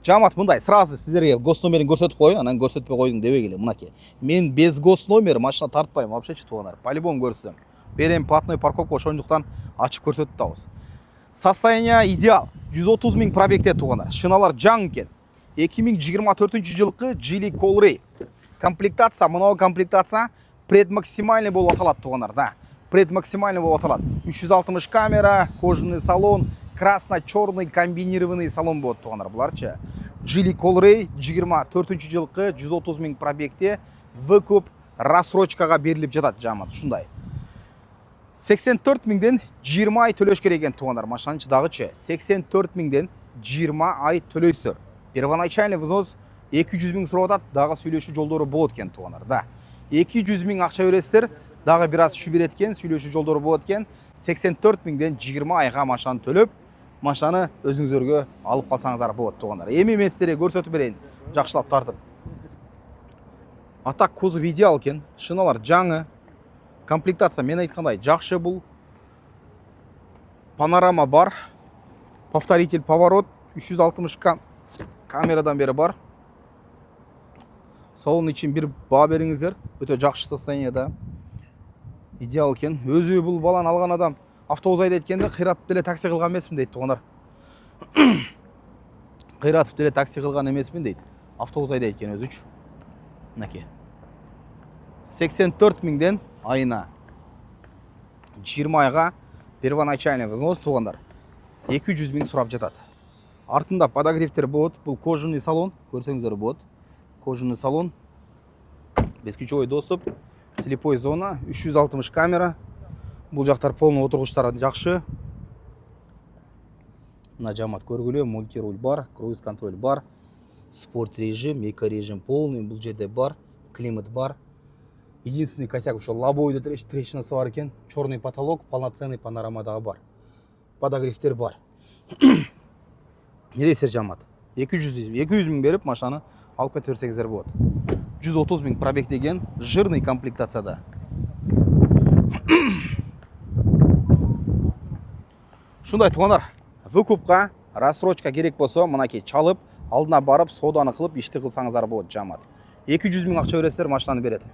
Жамат мындай, сразу сіздерге госномерін көрсетіп қойын, анан көрсетпей қойдың дебе келе. Мынаке. Мен без госномер машина тартпаймын, вообще туғандар. По-любому көрсетем. Берем платной парковка ошондуктан ачып көрсөтүп табыз. Состояние идеал. 130 000 пробегте туғандар. Шиналар жаң екен. 2024 жылқы Geely Colray. Комплектация, мынау комплектация предмаксимальный болып аталады туғандар, да. Предмаксимальный болып аталады. 360 камера, кожаный салон, красно-черный комбинированный салон болады туғандар. Бұларчы Geely Colray 24 жылқы 130 000 пробегте выкуп рассрочкаға беріліп жатады жамат. Шундай. 84 000-ден 20 ай төлөш керек екен туғандар. Машинаны чыдағычы 84 000-ден 20 ай төлөйсүр. Первоначальный взнос 200 000 сұрауатады, дағы сөйлеуші жолдары болады екен туғандар. Да. 200 000 ақша өресіздер, дағы біраз шүбер еткен, сөйлеуші жолдары болады екен. 84 000-ден 20 айға машинаны төлөп, машинаны өзіңіздерге алып қалсаңыздар болады туғандар. Эми мен сіздерге көрсетіп берейін, жақшылап тартып. Атак кузов идеал екен, шиналар жаңы. Комплектация мен айтқандай жақшы бұл. Панорама бар. Повторитель поворот 360 камерадан бері бар. Салон үшін бір баға беріңіздер. Өте жақсы состояниеда. Идеал екен. Өзі бұл баланы алған адам автобус айдайды еткенде қиратып деле такси қылған емеспін дейді туғандар. Қиратып деле такси қылған емеспін дейді. Автобус айдайды екен өзі үш. Мінекей. 84 000-ден айына 20 айға первоначальный взнос туғандар. 200 000 сұрап жатады. Артында подогревтер болады. Бұл кожаный салон. Көрсеңіздер болады. Кожаный салон. Бесключевой доступ. Слепой зона. 360 камера. Бұл жақтар полный отырғыштары жақшы. Мына жамат көргілі. Мультируль бар. Круиз контроль бар. Спорт режим. Эко режим полный. Бұл жерде бар. Климат бар. Единственный косяк, что лобовойда трещинасы бар екен. Черный потолок. Полноценный панорамадағы бар. Подогревтер бар. Не дейсіздер жамат? 200 000 беріп машинаны алып кете берсеңіздер болады. 130 000 пробег деген жирный комплектацияда. Шундай туғандар, выкупқа рассрочка керек болса, мынаке чалып, алдына барып, соданы қылып, ешті қылсаңыздар болады жамат. 200 000 ақша бересіздер, машинаны береді.